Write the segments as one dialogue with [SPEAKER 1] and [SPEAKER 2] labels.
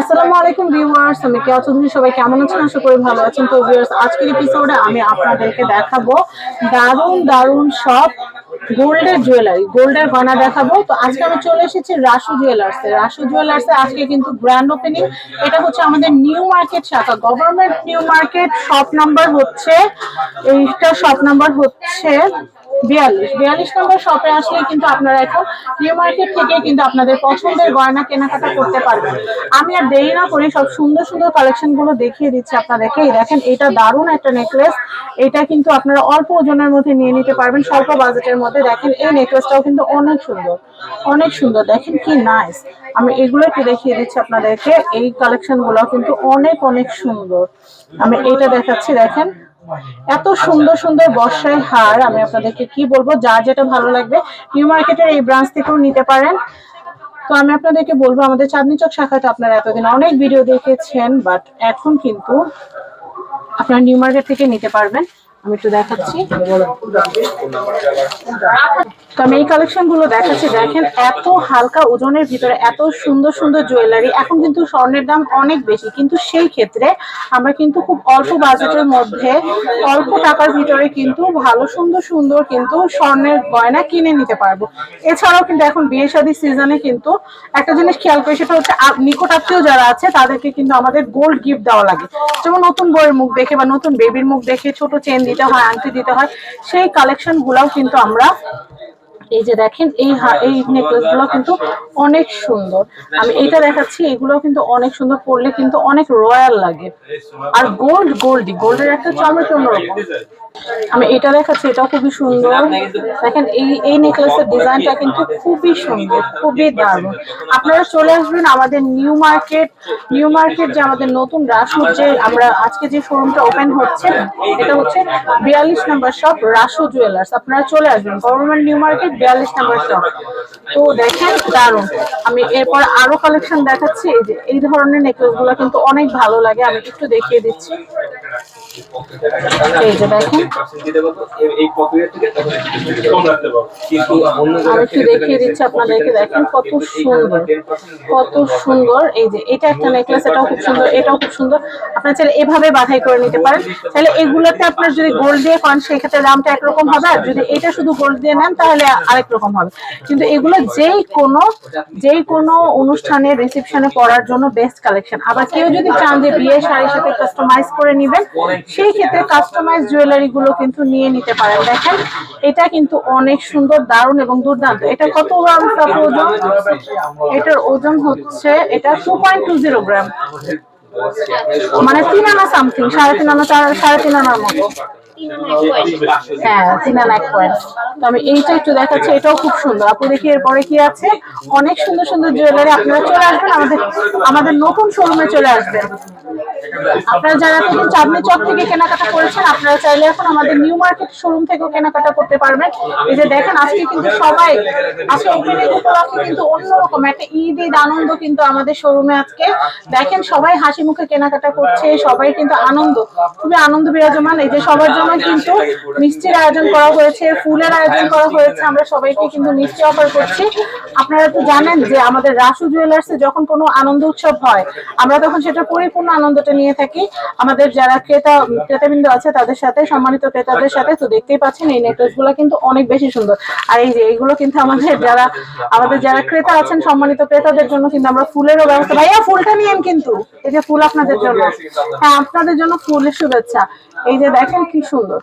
[SPEAKER 1] আসসালামু আলাইকুম ভিউয়ার্স, আমি কেয়া চৌধুরী। সবাই কেমন আছেন? আশা করি ভালো আছেন। তো ভিউয়ার্স, আজকের এপিসোডে আমি আপনাদেরকে দেখাবো দারুণ দারুণ সব গোল্ডের জুয়েলারি, গোল্ডের গয়না দেখাবো। তো আজকে আমি চলে এসেছি রাসু জুয়েলার্সে। রাসু জুয়েলার্সে আজকে কিন্তু গ্র্যান্ড ওপেনিং। এটা হচ্ছে আমাদের নিউ মার্কেট শাখা, government new market. Shop number হচ্ছে এইটা, শপ নাম্বার হচ্ছে 42 নম্বর শপে আসলে কিন্তু আপনারা এখন নিউ মার্কেট থেকে কিন্তু আপনাদের পছন্দের গয়না কেনাকাটা করতে পারবেন। আমি আর দেরি না করি সব সুন্দর সুন্দর কালেকশন গুলো দেখিয়ে দিচ্ছি আপনাদেরকে। দেখেন, এটা দারুণ একটা নেকলেস। এটা কিন্তু আপনারা অল্প ওজনের মধ্যে নিয়ে নিতে পারবেন, স্বল্প বাজেটের মধ্যে। দেখেন, এই নেকলেসটাও কিন্তু অনেক সুন্দর, অনেক সুন্দর। দেখেন কি নাইস। আমি এগুলো একটু দেখিয়ে দিচ্ছি আপনাদেরকে। এই কালেকশন গুলো কিন্তু অনেক অনেক সুন্দর। আমি এইটা দেখাচ্ছি। দেখেন, এত সুন্দর সুন্দর বর্ষায় হার। আমি আপনাদেরকে কি বলবো, যার যেটা ভালো লাগবে নিউ মার্কেটের এই ব্রাঞ্চ থেকেও নিতে পারেন। তো আমি আপনাদেরকে বলবো, আমাদের চাঁদনী চক শাখাতে আপনারা এতদিন অনেক ভিডিও দেখেছেন, বাট এখন কিন্তু আপনারা নিউ মার্কেট থেকে নিতে পারবেন। আমি একটু দেখাচ্ছি। তো আমি এই কালেকশন গুলো দেখাচ্ছি। দেখেন, এত হালকা ওজনের ভিতরে এত সুন্দর সুন্দর জুয়েলারি। এখন কিন্তু স্বর্ণের দাম অনেক বেশি, কিন্তু সেই ক্ষেত্রে আমরা কিন্তু খুব অল্প বাজেটের মধ্যে, অল্প টাকার ভিতরে কিন্তু ভালো সুন্দর সুন্দর কিন্তু স্বর্ণের গয়না কিনে নিতে পারবো। এছাড়াও কিন্তু এখন বিয়ে শাদী সিজনে কিন্তু একটা জিনিস খেয়াল করি, সেটা হচ্ছে নিকট আত্মীয় যারা আছে তাদেরকে কিন্তু আমাদের গোল্ড গিফট দেওয়া লাগে। যেমন নতুন বউয়ের মুখ দেখে বা নতুন বেবির মুখ দেখে ছোট চেন দিতে হয়, আংটি দিতে হয়। সেই কালেকশন গুলাও কিন্তু আমরা, এই যে দেখেন, এই নেকলেস গুলো কিন্তু অনেক সুন্দর। আমি এটা দেখাচ্ছি। এগুলো কিন্তু অনেক সুন্দর, পরলে কিন্তু অনেক রয়্যাল লাগে। আর গোল্ডের একটা চমক অন্যরকম। আমি এটা দেখাচ্ছি, এটাও খুবই সুন্দর। দেখেন, এই নেকলেসের ডিজাইনটা কিন্তু খুবই সুন্দর, খুবই দারুণ। আপনারা চলে আসবেন আমাদের নিউ মার্কেট যে আমাদের নতুন রাসু, যে আমরা আজকে যে শোরুমটা ওপেন হচ্ছে, এটা হচ্ছে 42 নম্বর শপ, রাসু জুয়েলার্স। আপনারা চলে আসবেন গভর্নমেন্ট নিউ মার্কেট 42 নম্বর শপ। তো দেখেন, দারুণ। আমি এরপর আরো কালেকশন দেখাচ্ছি। এই যে এই ধরনের নেকলেস গুলো কিন্তু অনেক ভালো লাগে। আমি একটু দেখিয়ে দিচ্ছি। এই যে দেখেন, আমি একটু দেখিয়ে দিচ্ছি আপনাদেরকে। দেখেন কত সুন্দর, কত সুন্দর। এই যে এটা একটা নেকলেস, এটাও খুব সুন্দর, এটাও খুব সুন্দর। আপনারা চাইলে এভাবে বাঁধাই করে নিতে পারেন। তাহলে এগুলোতে আপনার যদি গোল্ড দিয়ে করেন সেক্ষেত্রে দামটা একরকম হবে, আর যদি এটা শুধু গোল্ড দিয়ে নেন তাহলে আরেক রকম হবে। কিন্তু এগুলো যেই কোনো অনুষ্ঠানে, রিসেপশনে পরার জন্য বেস্ট কালেকশন। আবার কেউ যদি চান যে বিয়ের শাড়ির সাথে কাস্টমাইজ করে নেবেন, সেই ক্ষেত্রে কাস্টমাইজ জুয়েলারি গুলো কিন্তু নিয়ে নিতে পারেন। দেখেন, এটা কিন্তু অনেক সুন্দর, দারুণ এবং দুর্দান্ত। এটা কত গ্রাম ওজন? এটার ওজন হচ্ছে, এটা 2.20 গ্রাম, মানে 3 আনা সামথিং, 3.5 আনা, 3.5 আনার মতো। হ্যাঁ, 3 আনা 1 পয়েন্ট। তো আমি এইটা একটু দেখাচ্ছি। এটাও খুব সুন্দর। আপনি দেখি এরপরে কি আছে। অনেক সুন্দর সুন্দর জুয়েলারি। আপনারা চলে আসবেন আমাদের নতুন শোরুমে চলে আসবেন। আপনারা যারা এখন চাঁদনী চক থেকে কেনাকাটা করেছেন, আপনারা চাইলে এখন আমাদের নিউ মার্কেট শোরুম থেকেও কেনাকাটা করতে পারবেন। এই যে দেখেন, আজকে কিন্তু সবাই, আজকে ওপেনিং উপলক্ষে কিন্তু অন্যরকম একটা ঈদ আনন্দ কিন্তু আমাদের শোরুমে আজকে। দেখেন, সবাই হাসি মুখে কেনাকাটা করছে, সবাই কিন্তু আনন্দ, খুবই আনন্দ বিরাজমান। এই যে সবার জন্য কিন্তু মিষ্টির আয়োজন করা হয়েছে, ফুলের আয়োজন করা হয়েছে। আমরা সবাইকে কিন্তু মিষ্টি অফার করছি। আপনারা তো জানেন যে আমাদের রাসু জুয়েলার্সে যখন কোনো আনন্দ উৎসব হয়, আমরা তখন সেটা পরিপূর্ণ আনন্দটা নিয়ে থাকি আমাদের যারা ক্রেতাবৃন্দ আছে তাদের সাথে, সম্মানিত ক্রেতাদের সাথে। তো দেখতেই পাচ্ছেন, এই নেকলেস গুলো কিন্তু অনেক বেশি সুন্দর। আর এই যে এইগুলো কিন্তু আমাদের যারা ক্রেতা আছেন, সম্মানিত ক্রেতাদের জন্য কিন্তু আমরা ফুলেরও ব্যবস্থা। ভাইয়া, ফুলটা নিয়েন কিন্তু। এই যে ফুল আপনাদের জন্য। হ্যাঁ, আপনাদের জন্য ফুলের শুভেচ্ছা। এই যে দেখেন কি সুন্দর।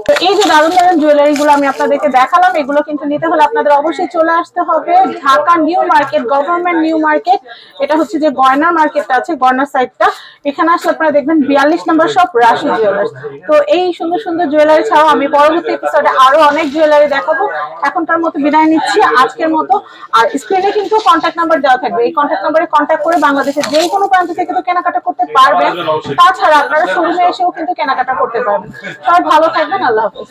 [SPEAKER 1] তো এই যে দারুণ দারুণ জুয়েলারি গুলো আমি আপনাদেরকে দেখালাম, এগুলো কিন্তু নিতে হলে আপনাদের অবশ্যই চলে আসতে হবে Dhaka new market, government new market. এটা হচ্ছে যে গয়নার মার্কেটটা আছে, গয়নার সাইডটা। এখানে আসলে আপনারা দেখবেন 42 নম্বর শপ, রাসু জুয়েলার্স। তো এই সুন্দর সুন্দর জুয়েলারি ছাড়াও আমি পরবর্তী এপিসোডে আরো অনেক জুয়েলারি দেখাবো। এখনকার মতো বিদায় নিচ্ছি, আজকের মতো। আর স্ক্রিনে কিন্তু কন্ট্যাক্ট নাম্বার দেওয়া থাকবে। এই কন্ট্যাক্ট নাম্বারে কন্ট্যাক্ট করে বাংলাদেশের যে কোনো প্রান্ত থেকে তো কেনাকাটা করতে পারবেন। তাছাড়া আপনারা শোরুমে এসেও কিন্তু কেনাকাটা করতে পারবেন। সবাই ভালো থাকবেন। আল্লাহ হাফেজ।